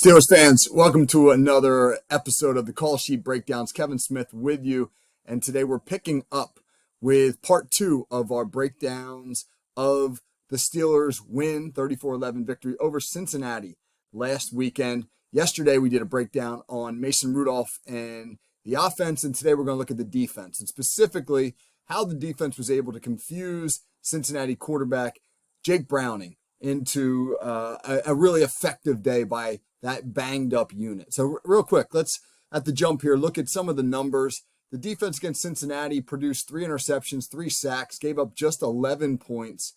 Steelers fans, welcome to another episode of the Call Sheet Breakdowns. Kevin Smith with you, and today we're picking up with part two of our breakdowns of the Steelers' win, 34-11 victory over Cincinnati last weekend. Yesterday we did a breakdown on Mason Rudolph and the offense, and today we're going to look at the defense, and specifically how the defense was able to confuse Cincinnati quarterback Jake Browning into a really effective day by that banged up unit. So real quick, let's at the jump here look at some of the numbers. The defense against Cincinnati produced 3 interceptions, 3 sacks, gave up just 11 points.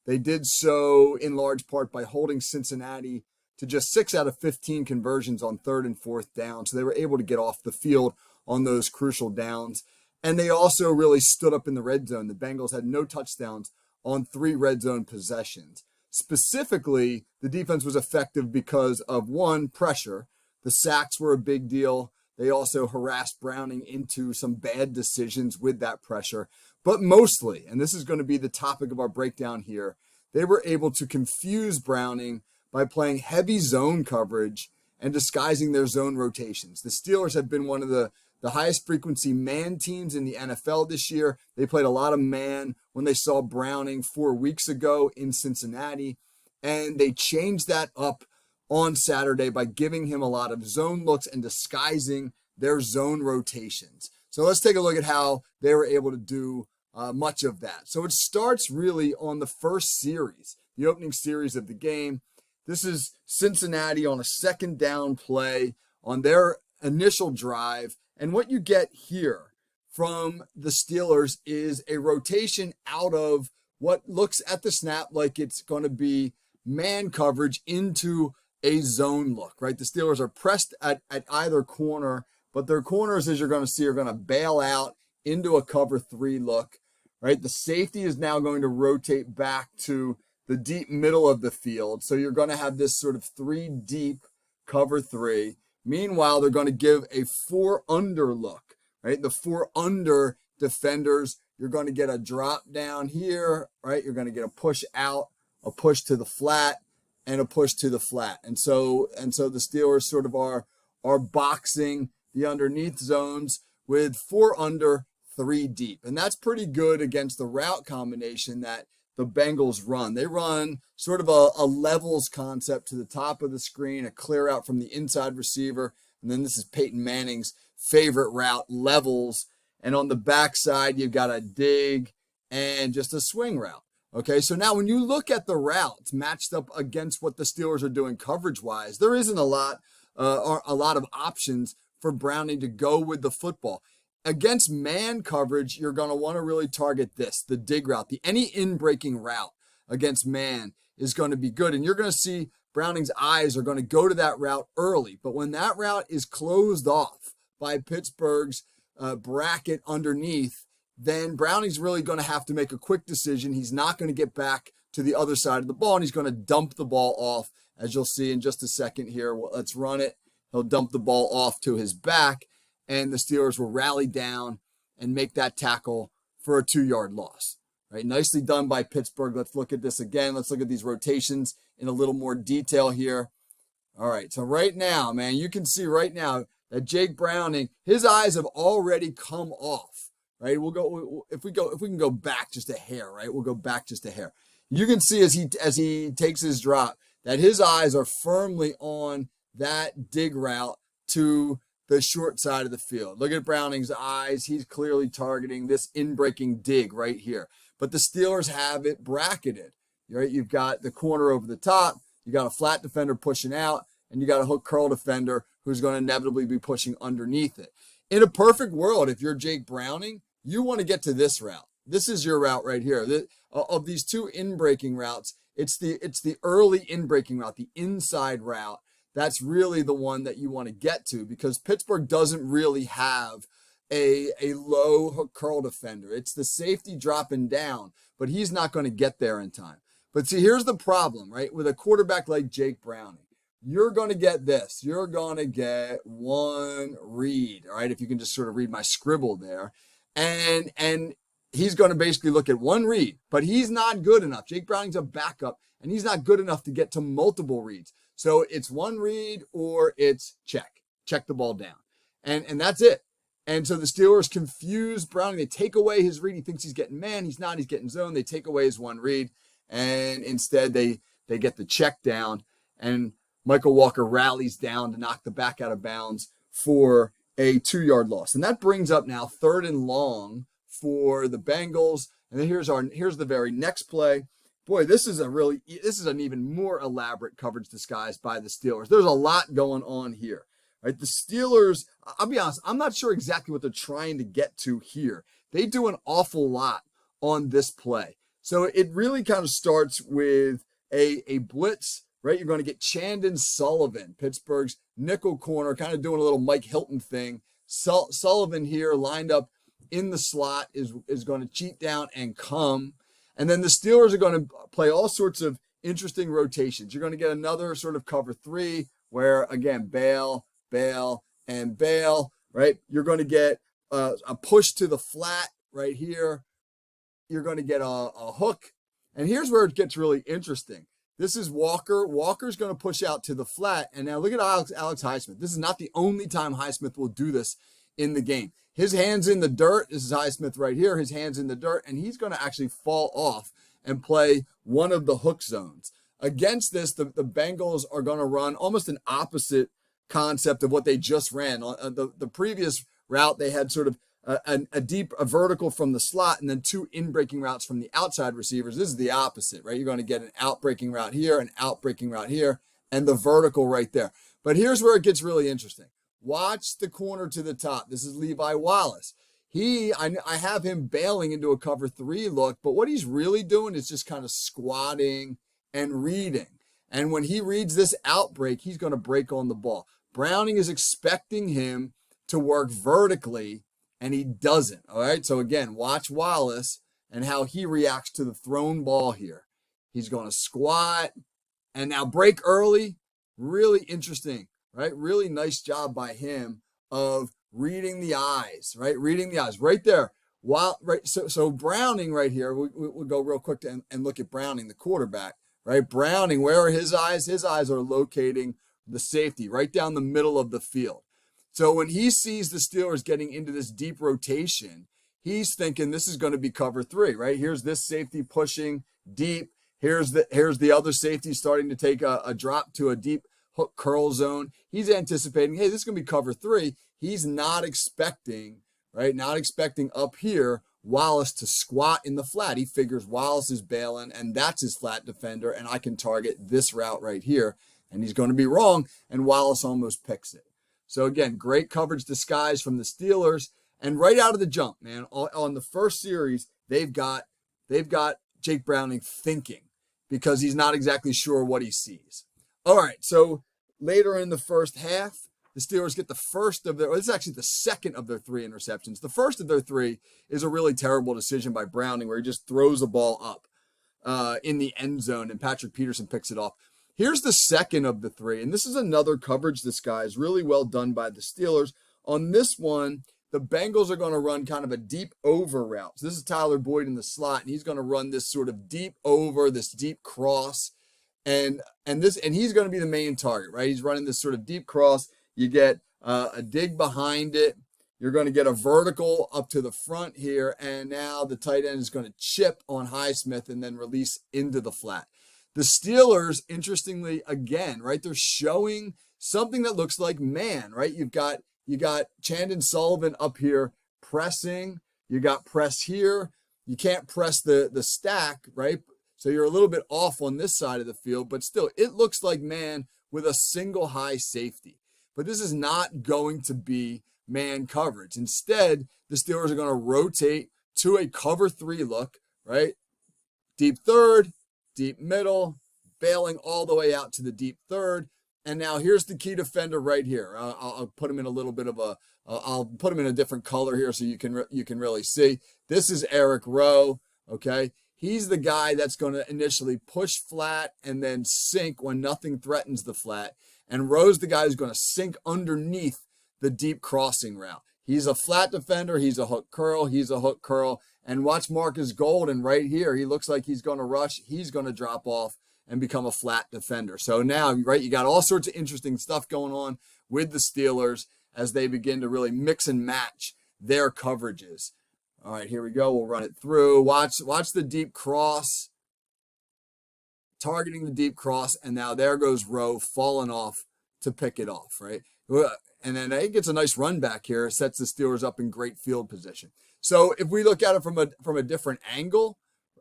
They did so in large part by holding Cincinnati to just 6 out of 15 conversions on 3rd and 4th down. So they were able to get off the field on those crucial downs. And they also really stood up in the red zone. The Bengals had no touchdowns on 3 red zone possessions. Specifically, the defense was effective because of, one, pressure. The sacks were a big deal. They also harassed Browning into some bad decisions with that pressure. But mostly, and this is going to be the topic of our breakdown here, they were able to confuse Browning by playing heavy zone coverage and disguising their zone rotations. The Steelers have been one of the highest frequency man teams in the NFL this year. They played a lot of man when they saw Browning 4 weeks ago in Cincinnati, and they changed that up on Saturday by giving him a lot of zone looks and disguising their zone rotations. So let's take a look at how they were able to do much of that. So it starts really on the first series, the opening series of the game. This is Cincinnati on a 2nd down play on their initial drive. And what you get here from the Steelers is a rotation out of what looks at the snap like it's going to be man coverage into a zone look, right? The Steelers are pressed at either corner, but their corners, as you're going to see, are going to bail out into a cover 3 look, right? The safety is now going to rotate back to the deep middle of the field. So you're going to have this sort of 3 deep cover 3. Meanwhile, they're going to give a 4 under look, right? The 4 under defenders, you're going to get a drop down here, right? You're going to get a push out, a push to the flat, and a push to the flat. And so the Steelers sort of are boxing the underneath zones with 4 under, 3 deep. And that's pretty good against the route combination that the Bengals run. They run sort of a levels concept to the top of the screen, a clear out from the inside receiver. And then this is Peyton Manning's favorite route, levels. And on the backside, you've got a dig and just a swing route. Okay, so now when you look at the routes matched up against what the Steelers are doing coverage-wise, there isn't a lot of options for Browning to go with the football. Against man coverage, you're going to want to really target this, the dig route. Any in-breaking route against man is going to be good. And you're going to see Browning's eyes are going to go to that route early. But when that route is closed off by Pittsburgh's bracket underneath, then Browning's really going to have to make a quick decision. He's not going to get back to the other side of the ball, and he's going to dump the ball off, as you'll see in just a second here. Well, let's run it. He'll dump the ball off to his back, and the Steelers will rally down and make that tackle for a 2-yard loss. Right? Nicely done by Pittsburgh. Let's look at this again. Let's look at these rotations in a little more detail here. All right, so right now, man, you can see right now that Jake Browning, his eyes have already come off. Right? If we can go back just a hair, right? We'll go back just a hair. You can see as he takes his drop that his eyes are firmly on that dig route to the short side of the field. Look at Browning's eyes. He's clearly targeting this in-breaking dig right here. But the Steelers have it bracketed. Right? You've got the corner over the top. You got a flat defender pushing out, and you got a hook curl defender who's going to inevitably be pushing underneath it. In a perfect world, if you're Jake Browning, you want to get to this route. This is your route right here. Of these 2 in-breaking routes, it's the early in-breaking route, the inside route. That's really the one that you want to get to because Pittsburgh doesn't really have a low hook curl defender. It's the safety dropping down, but he's not going to get there in time. But see, here's the problem, right? With a quarterback like Jake Browning, you're going to get this. You're going to get 1 read, all right? If you can just sort of read my scribble there. And he's going to basically look at 1 read, but he's not good enough. Jake Browning's a backup, and he's not good enough to get to multiple reads. So it's one read or it's check the ball down. And that's it. And so the Steelers confuse Browning. They take away his read. He thinks he's getting man. He's not. He's getting zone. They take away his one read. And instead they get the check down. And Michael Walker rallies down to knock the back out of bounds for a 2-yard loss. And that brings up now 3rd and long for the Bengals. And then here's the very next play. Boy, this is an even more elaborate coverage disguise by the Steelers. There's a lot going on here. Right? The Steelers, I'll be honest, I'm not sure exactly what they're trying to get to here. They do an awful lot on this play. So it really kind of starts with a blitz, right? You're going to get Chandon Sullivan, Pittsburgh's nickel corner, kind of doing a little Mike Hilton thing. Sullivan here lined up in the slot is going to cheat down and come. And then the Steelers are going to play all sorts of interesting rotations. You're going to get another sort of cover 3 where, again, bail, and bail, right? You're going to get a push to the flat right here. You're going to get a hook. And here's where it gets really interesting. This is Walker. Walker's going to push out to the flat. And now look at Alex Highsmith. This is not the only time Highsmith will do this in the game. His hand's in the dirt. This is Highsmith right here. His hand's in the dirt. And he's going to actually fall off and play one of the hook zones. Against this, the Bengals are going to run almost an opposite concept of what they just ran. The previous route, they had sort of a vertical from the slot and then 2 in-breaking routes from the outside receivers. This is the opposite, right? You're going to get an out-breaking route here, an out-breaking route here, and the vertical right there. But here's where it gets really interesting. Watch the corner to the top. This is Levi Wallace. I have him bailing into a cover 3 look, but what he's really doing is just kind of squatting and reading. And when he reads this outbreak, he's going to break on the ball. Browning is expecting him to work vertically, and he doesn't. All right. So again, watch Wallace and how he reacts to the thrown ball here. He's going to squat and now break early. Really interesting, right? Really nice job by him of reading the eyes, right? Reading the eyes right there. So Browning right here, we'll go real quick and look at Browning, the quarterback, right? Browning, where are his eyes? His eyes are locating the safety right down the middle of the field. So when he sees the Steelers getting into this deep rotation, he's thinking this is going to be cover 3, right? Here's this safety pushing deep. Here's the other safety starting to take a drop to a deep hook curl zone. He's anticipating, hey, this is going to be cover 3. He's not expecting, right? Not expecting up here Wallace to squat in the flat. He figures Wallace is bailing and that's his flat defender and I can target this route right here. And he's going to be wrong, and Wallace almost picks it. So again, great coverage disguise from the Steelers. And right out of the jump, man, on the first series, they've got Jake Browning thinking because he's not exactly sure what he sees. All right, so later in the first half, the Steelers get the first of this is actually the second of their 3 interceptions. The first of their 3 is a really terrible decision by Browning where he just throws the ball up in the end zone, and Patrick Peterson picks it off. Here's the second of the 3, and this is another coverage disguise, really well done by the Steelers. On this one, the Bengals are going to run kind of a deep over route. So this is Tyler Boyd in the slot, and he's going to run this sort of deep over, this deep cross, and he's going to be the main target, right? He's running this sort of deep cross. You get a dig behind it. You're going to get a vertical up to the front here, and now the tight end is going to chip on Highsmith and then release into the flat. The Steelers, interestingly, again, right, they're showing something that looks like man, right? You got Chandon Sullivan up here pressing. You got press here. You can't press the stack, right? So you're a little bit off on this side of the field, but still, it looks like man with a single high safety. But this is not going to be man coverage. Instead, the Steelers are going to rotate to a cover 3 look, right? Deep third, deep middle, bailing all the way out to the deep third. And now here's the key defender right here. I'll put him in a little bit of I'll put him in a different color here so you can really see. This is Eric Rowe, okay? He's the guy that's going to initially push flat and then sink when nothing threatens the flat. And Rowe's the guy who's going to sink underneath the deep crossing route. He's a flat defender. He's a hook curl. He's a hook curl. And watch Marcus Golden right here. He looks like he's going to rush. He's going to drop off and become a flat defender. So now, right, you got all sorts of interesting stuff going on with the Steelers as they begin to really mix and match their coverages. All right, here we go. We'll run it through. Watch the deep cross, targeting the deep cross, and now there goes Rowe falling off to pick it off, right? And then he gets a nice run back here, sets the Steelers up in great field position. So if we look at it from a different angle,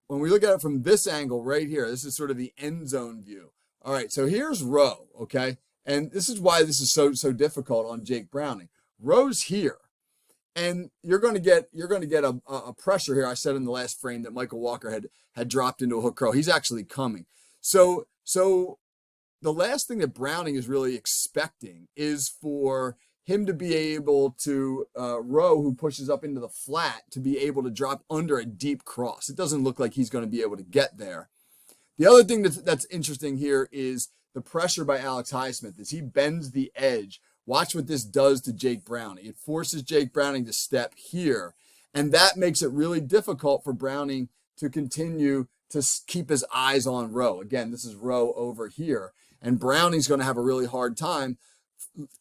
when we look at it from this angle right here, this is sort of the end zone view. All right, so here's Rowe, okay? And this is why this is so difficult on Jake Browning. Rowe's here, and you're going to get a pressure here. I said in the last frame that Michael Walker had dropped into a hook curl. He's actually coming. So the last thing that Browning is really expecting is for him to be able to, Rowe, who pushes up into the flat, to be able to drop under a deep cross. It doesn't look like he's going to be able to get there. The other thing that's interesting here is the pressure by Alex Highsmith as he bends the edge. Watch what this does to Jake Browning. It forces Jake Browning to step here, and that makes it really difficult for Browning to continue to keep his eyes on Rowe. Again, this is Rowe over here, and Browning's going to have a really hard time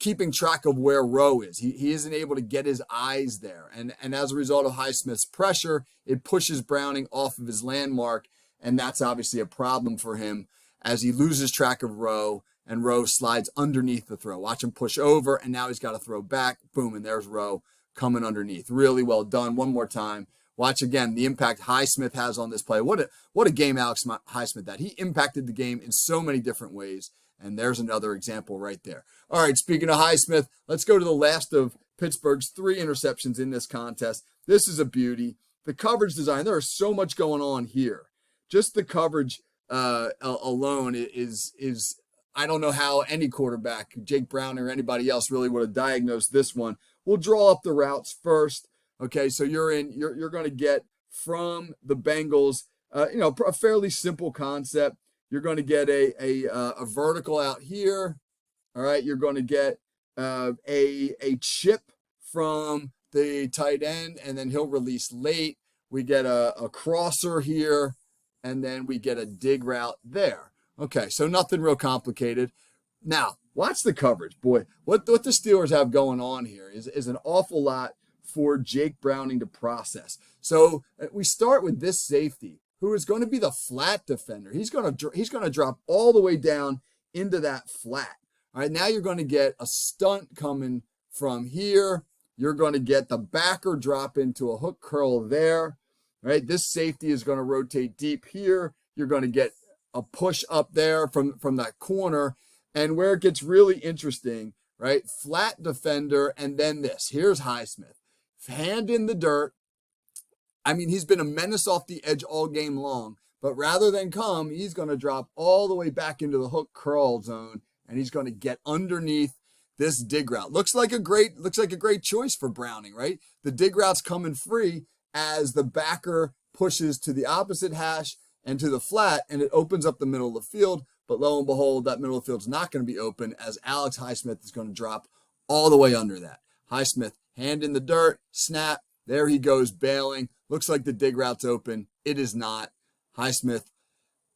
keeping track of where Rowe is. He isn't able to get his eyes there, and as a result of Highsmith's pressure, it pushes Browning off of his landmark, and that's obviously a problem for him as he loses track of Rowe, and Rowe slides underneath the throw. Watch him push over, and now he's got to throw back. Boom, and there's Rowe coming underneath. Really well done. One more time. Watch again the impact Highsmith has on this play. What a game Alex Highsmith had. He impacted the game in so many different ways, and there's another example right there. All right, speaking of Highsmith, let's go to the last of Pittsburgh's 3 interceptions in this contest. This is a beauty. The coverage design, there is so much going on here. Just the coverage alone is I don't know how any quarterback, Jake Browning or anybody else, really would have diagnosed this one. We'll draw up the routes first. Okay, so you're going to get from the Bengals, a fairly simple concept. You're going to get a vertical out here. All right, you're going to get a chip from the tight end, and then he'll release late. We get a crosser here, and then we get a dig route there. Okay, so nothing real complicated. Now, watch the coverage. Boy, what the Steelers have going on here is an awful lot for Jake Browning to process. So we start with this safety, who is going to be the flat defender. He's going to drop all the way down into that flat. All right, now you're going to get a stunt coming from here. You're going to get the backer drop into a hook curl there. Right, this safety is going to rotate deep here. You're going to get a push up there from that corner. And where it gets really interesting, right, flat defender, and then this. Here's Highsmith. Hand in the dirt. I mean, he's been a menace off the edge all game long, but rather than come, he's going to drop all the way back into the hook curl zone, and he's going to get underneath this dig route. Looks like a great choice for Browning, right? The dig route's coming free as the backer pushes to the opposite hash and to the flat, and it opens up the middle of the field. But lo and behold, that middle of the field's not going to be open as Alex Highsmith is going to drop all the way under that. Highsmith, hand in the dirt, snap. There he goes bailing. Looks like the dig route's open. It is not. Highsmith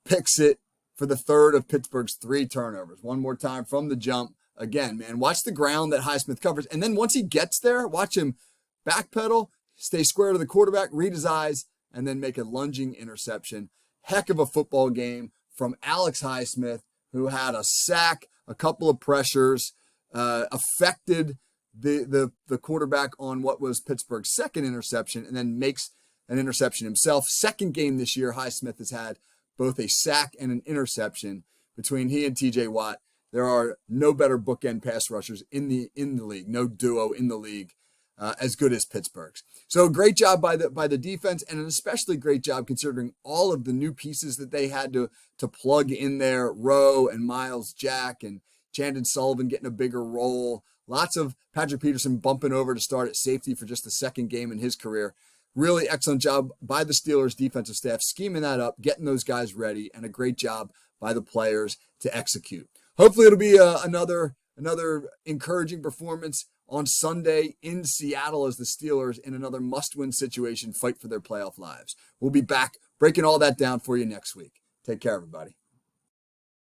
picks it for the third of Pittsburgh's 3 turnovers. One more time from the jump. Again, man, watch the ground that Highsmith covers. And then once he gets there, watch him backpedal, stay square to the quarterback, read his eyes, and then make a lunging interception. Heck of a football game from Alex Highsmith, who had a sack, a couple of pressures, affected the quarterback on what was Pittsburgh's second interception, and then makes an interception himself. Second game this year, Highsmith has had both a sack and an interception. Between he and TJ Watt, there are no better bookend pass rushers in the league, no duo in the league as good as Pittsburgh's. So great job by the defense, and an especially great job considering all of the new pieces that they had to plug in there. Rowe and Miles Jack and Chandon Sullivan getting a bigger role. Lots of Patrick Peterson bumping over to start at safety for just the second game in his career. Really excellent job by the Steelers defensive staff, scheming that up, getting those guys ready, and a great job by the players to execute. Hopefully it'll be another encouraging performance on Sunday in Seattle as the Steelers, in another must-win situation, fight for their playoff lives. We'll be back breaking all that down for you next week. Take care, everybody.